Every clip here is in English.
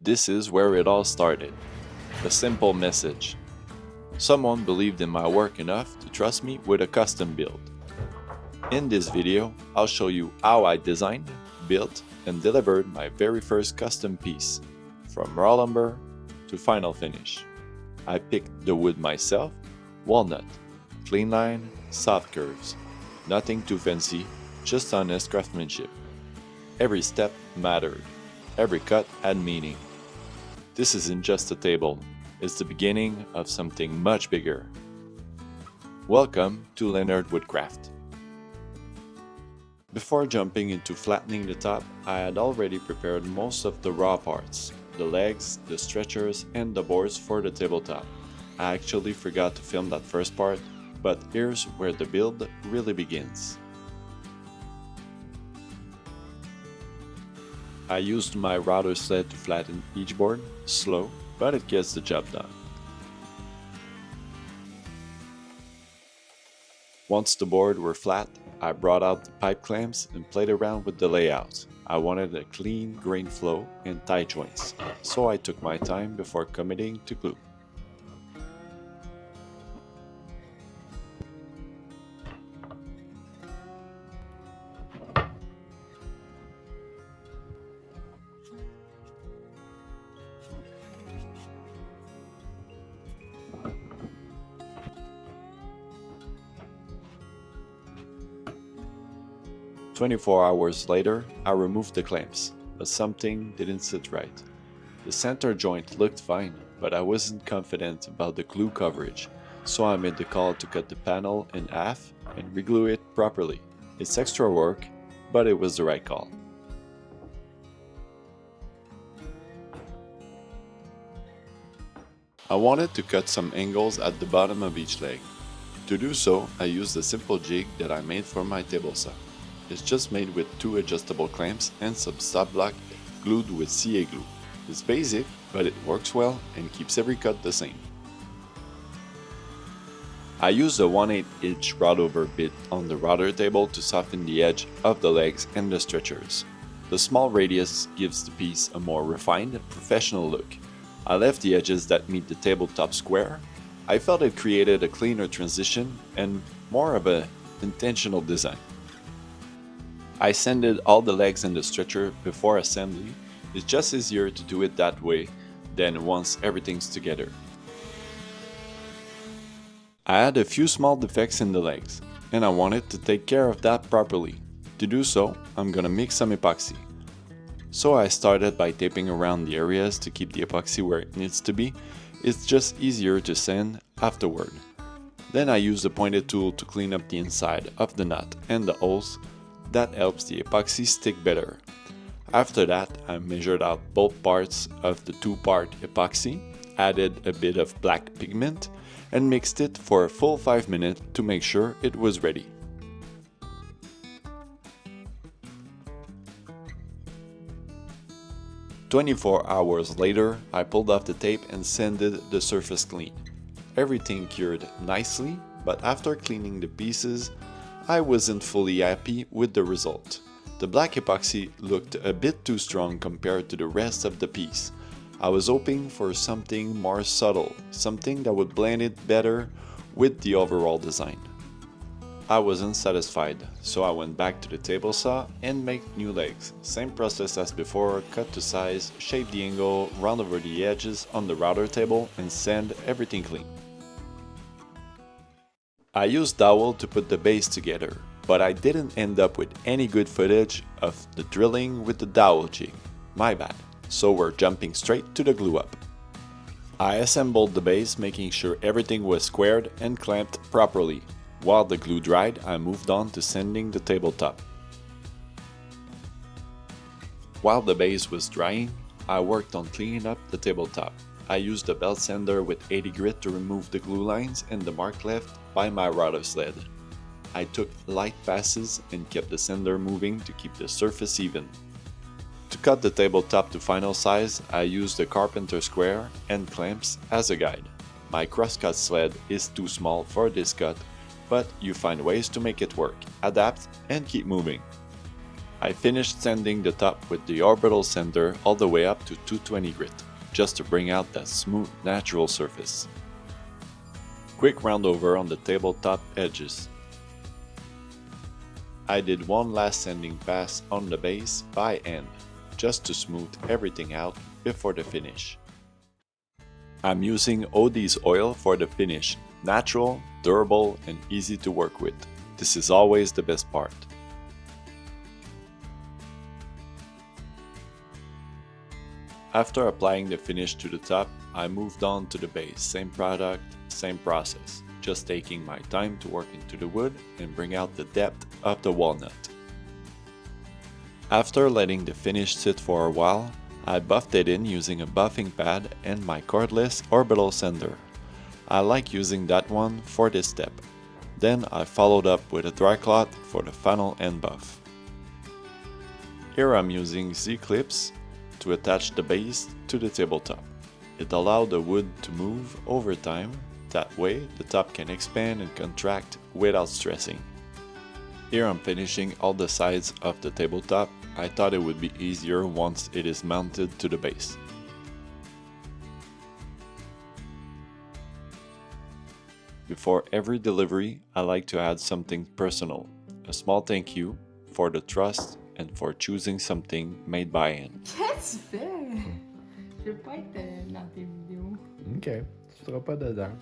This is where it all started. A simple message. Someone believed in my work enough to trust me with a custom build. In this video, I'll show you how I designed, built, and delivered my very first custom piece, from raw lumber to final finish. I picked the wood myself, walnut, clean line, soft curves. Nothing too fancy, just honest craftsmanship. Every step mattered. Every cut had meaning. This isn't just a table, it's the beginning of something much bigger. Welcome to Leonard Woodcraft. Before jumping into flattening the top, I had already prepared most of the raw parts, the legs, the stretchers, and the boards for the tabletop. I actually forgot to film that first part, but here's where the build really begins. I used my router sled to flatten each board, slow, but it gets the job done. Once the boards were flat, I brought out the pipe clamps and played around with the layout. I wanted a clean grain flow and tight joints, so I took my time before committing to glue. "24 hours later, I removed the clamps, but something didn't sit right. The center joint looked fine, but I wasn't confident about the glue coverage, so I made the call to cut the panel in half and reglue it properly. It's extra work, but it was the right call. I wanted to cut some angles at the bottom of each leg. To do so, I used a simple jig that I made for my table saw. It's just made with 2 adjustable clamps and some stop block glued with CA glue. It's basic, but it works well and keeps every cut the same. I used a 1/8 inch rod over bit on the router table to soften the edge of the legs and the stretchers. The small radius gives the piece a more refined, professional look. I left the edges that meet the tabletop square. I felt it created a cleaner transition and more of an intentional design. I sanded all the legs and the stretcher before assembly. It's just easier to do it that way than once everything's together. I had a few small defects in the legs, and I wanted to take care of that properly. To do so, I'm gonna mix some epoxy. So I started by taping around the areas to keep the epoxy where it needs to be. It's just easier to sand afterward. Then I used a pointed tool to clean up the inside of the nut and the holes. That helps the epoxy stick better. After that, I measured out both parts of the 2-part epoxy, added a bit of black pigment, and mixed it for a full 5 minutes to make sure it was ready. "24 hours later, I pulled off the tape and sanded the surface clean. Everything cured nicely, but after cleaning the pieces, I wasn't fully happy with the result. The black epoxy looked a bit too strong compared to the rest of the piece. I was hoping for something more subtle, something that would blend it better with the overall design. I wasn't satisfied, so I went back to the table saw and made new legs. Same process as before, cut to size, shape the angle, round over the edges on the router table, and sand everything clean. I used dowel to put the base together, but I didn't end up with any good footage of the drilling with the dowel jig. My bad. So we're jumping straight to the glue up. I assembled the base, making sure everything was squared and clamped properly. While the glue dried, I moved on to sanding the tabletop. While the base was drying, I worked on cleaning up the tabletop. I used a belt sander with 80 grit to remove the glue lines and the mark left by my router sled. I took light passes and kept the sander moving to keep the surface even. To cut the tabletop to final size, I used a carpenter square and clamps as a guide. My crosscut sled is too small for this cut, but you find ways to make it work, adapt, and keep moving. I finished sanding the top with the orbital sander all the way up to 220 grit, just to bring out that smooth, natural surface. Quick round over on the tabletop edges. I did one last sanding pass on the base by hand, just to smooth everything out before the finish. I'm using Odie's oil for the finish, natural, durable, and easy to work with. This is always the best part. After applying the finish to the top, I moved on to the base. Same product, same process. Just taking my time to work into the wood and bring out the depth of the walnut. After letting the finish sit for a while, I buffed it in using a buffing pad and my cordless orbital sander. I like using that one for this step. Then I followed up with a dry cloth for the final end buff. Here I'm using Z-clips to attach the base to the tabletop. It allowed the wood to move over time, that way the top can expand and contract without stressing. Here I'm finishing all the sides of the tabletop. I thought it would be easier once it is mounted to the base. Before every delivery, I like to add something personal. A small thank you for the trust and for choosing something made by hand. Qu'est-ce que tu fais? Je veux pas être dans tes vidéos. Ok, tu seras pas dedans.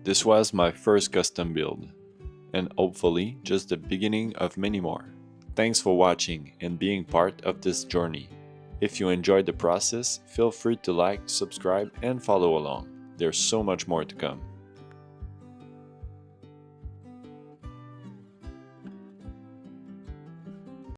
This was my first custom build, and hopefully just the beginning of many more. Thanks for watching and being part of this journey. If you enjoyed the process, feel free to like, subscribe, and follow along. There's so much more to come.